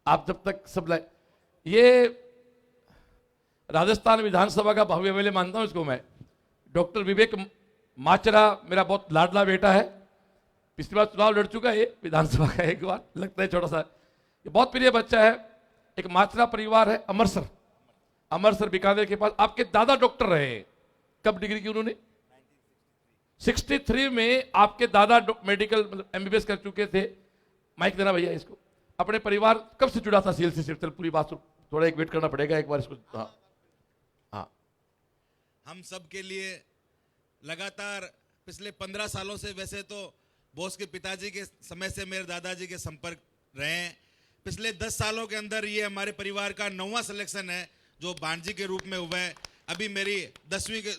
आप जब तक सब ये राजस्थान विधानसभा का भव्य एमएलए मानता हूं इसको मैं। डॉक्टर विवेक माचरा मेरा बहुत लाडला बेटा है, पिछली बार चुनाव लड़ चुका है ये विधानसभा का, एक बार लगता है छोटा सा, ये बहुत प्रिय बच्चा है। एक माचरा परिवार है अमरसर बीकानेर के पास। आपके दादा डॉक्टर रहे हैं, कब डिग्री की उन्होंने? 63 में आपके दादा मेडिकल मतलब एमबीबीएस कर चुके थे। माइक देना भैया इसको। अपने परिवार कब से जुड़ा था सीएलसी से? पूरी बात थोड़ा एक वेट करना पड़ेगा एक बार इसको। हाँ, हम सब के लिए लगातार पिछले 15 सालों से, वैसे तो बोस के पिताजी के समय से मेरे दादाजी के संपर्क रहे हैं। पिछले 10 सालों के अंदर ये हमारे परिवार का 9वां सिलेक्शन है जो भांजी के रूप में हुआ है। अभी मेरी 10वीं के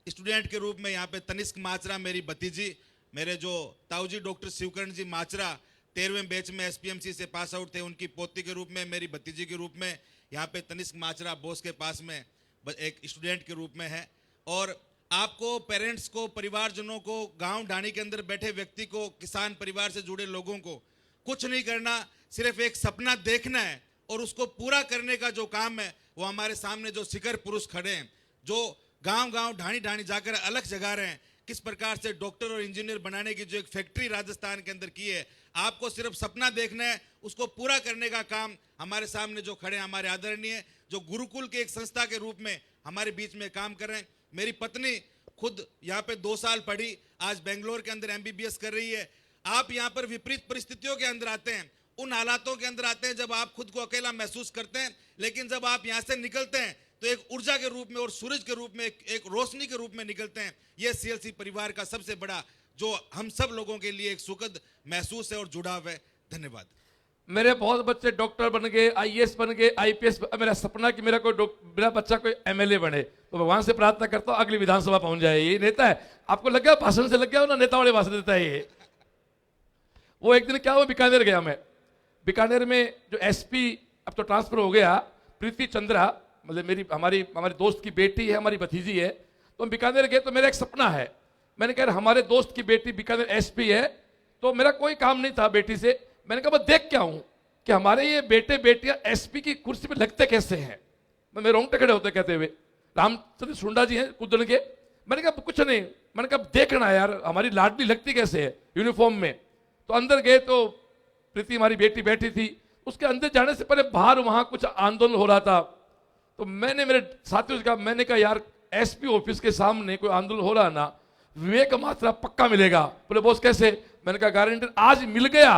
स्टूडेंट के रूप में यहाँ पे तनिष्क माचरा मेरी भतीजी, मेरे जो ताऊजी डॉक्टर शिवकरण जी माचरा 13वें बैच में एसपीएमसी से पास आउट थे, उनकी पोती के रूप में, मेरी भतीजी के रूप में यहाँ पे तनिष्क माचरा बोस के पास में एक स्टूडेंट के रूप में है। और आपको, पेरेंट्स को, परिवारजनों को, गांव ढाणी के अंदर बैठे व्यक्ति को, किसान परिवार से जुड़े लोगों को कुछ नहीं करना, सिर्फ एक सपना देखना है और उसको पूरा करने का जो काम है वो हमारे सामने जो शिखर पुरुष खड़े हैं, जो गांव गांव ढाणी ढाणी जाकर अलग जगा रहे हैं, किस प्रकार से डॉक्टर और इंजीनियर बनाने की जो एक फैक्ट्री राजस्थान के अंदर की है। आपको सिर्फ सपना देखना है, उसको पूरा करने का काम हमारे सामने जो खड़े हैं हमारे आदरणीय, जो गुरुकुल के एक संस्था के रूप में हमारे बीच में काम कर रहे हैं। मेरी पत्नी खुद यहाँ पे 2 साल पढ़ी, आज बेंगलोर के अंदर एमबीबीएस कर रही है। आप यहाँ पर विपरीत परिस्थितियों के अंदर आते हैं, उन हालातों के अंदर आते हैं जब आप खुद को अकेला महसूस करते हैं, लेकिन जब आप यहाँ से निकलते हैं तो एक ऊर्जा के रूप में और सूरज के रूप में, एक रोशनी के रूप में निकलते हैं। यह सीएलसी परिवार का सबसे बड़ा जो हम सब लोगों के लिए एक सुखद महसूस है और जुड़ाव है। धन्यवाद। मेरे बहुत बच्चे डॉक्टर बन गए, आईएएस बन गए, आईपीएस। मेरा सपना कि मेरा बच्चा कोई एमएलए बने, तो भगवान से प्रार्थना करता हूँ अगली विधानसभा पहुंच जाए। ये नेता है, आपको लग गया भाषण से लग गया ना, नेता वाले भाषण देता है ये। वो एक दिन क्या हुआ, बीकानेर गया मैं। बीकानेर में जो एसपी अब तो ट्रांसफर हो गया, प्रीति चंद्रा, मतलब हमारी दोस्त की बेटी है, हमारी भतीजी है। तो हम बीकानेर गए, तो मेरा एक सपना है, मैंने कहा हमारे दोस्त की बेटी बीकानेर एसपी है, तो मेरा कोई काम नहीं था बेटी से। मैंने कहा मैं देख क्या हूं कि हमारे ये बेटे बेटियां एसपी की कुर्सी पे लगते कैसे हैं। मेरे रोंगटे खड़े होते कहते हुए, रामचंद्र सुंडा जी हैं कुदन के। मैंने कहा कुछ नहीं, मैंने कहा देखना यार हमारी लाडली लगती कैसे है यूनिफॉर्म में। तो अंदर गए तो प्रीति हमारी बेटी बैठी थी, उसके अंदर जाने से पहले बाहर वहां कुछ आंदोलन हो रहा था। तो मैंने मेरे साथियों से कहा, मैंने कहा यार एसपी ऑफिस के सामने कोई आंदोलन हो रहा ना, विवेक मात्रा पक्का मिलेगा। बोले बॉस कैसे? मैंने कहा गारंटी, आज मिल गया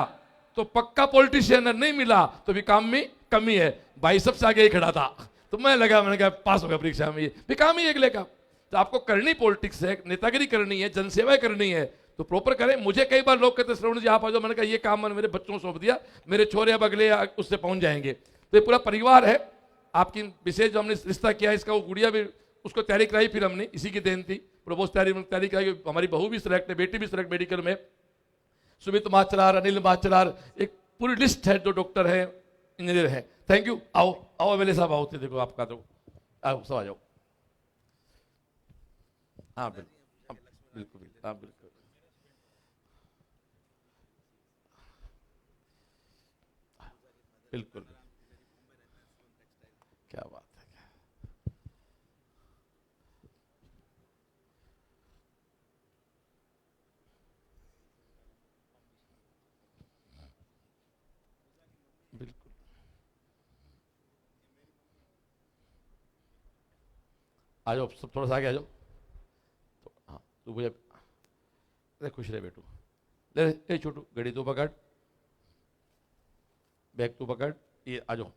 तो पक्का पॉलिटिशियन है, नहीं मिला तो भी काम में कमी है। भाई सबसे आगे ही खड़ा था, तो मैंने कहा पास हो गया परीक्षा में, ये भी काम ही अगले का। तो आपको करनी पॉलिटिक्स है, नेतागिरी करनी है, जनसेवा करनी है, तो प्रॉपर करें। मुझे कई बार लोग कहते श्रवण जी आप आ जाओ, मैंने कहा ये काम मैंने मेरे बच्चों को सौंप दिया, मेरे छोरे अब अगले उससे पहुंच जाएंगे। तो ये पूरा परिवार है। आपकी विशेष जो हमने रिश्ता किया इसका, वो गुड़िया भी उसको तैयारी कराई, फिर हमने इसी की देन थी, प्रपोज तैयारी कराई। हमारी बहू भी सिलेक्ट है, बेटी भी सिलेक्ट मेडिकल में, सुमित माचरार, अनिल माचरार, एक पूरी लिस्ट है जो डॉक्टर है, इंजीनियर है। Thank you. आओ आओ एमएलए साहब आओ, देखो आपका तो आओ, सब आ जाओ। हाँ बिल्कुल बिल्कुल, हाँ बिल्कुल। बिल्कुल, क्या बात है। बिल्कुल, आ जाओ सब, थोड़ा सा आगे आ जाओ। तो हाँ, तू मुझे अरे खुश रहे बेटू, ले छोटू घड़ी तो पकड़, बैग तो पकड़, ये आ जाओ।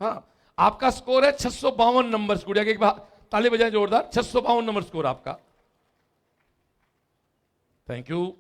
हाँ, आपका स्कोर है 652 नंबर। गुड़िया के एक बार ताली बजाएं जोरदार। 652 नंबर स्कोर आपका। Thank you.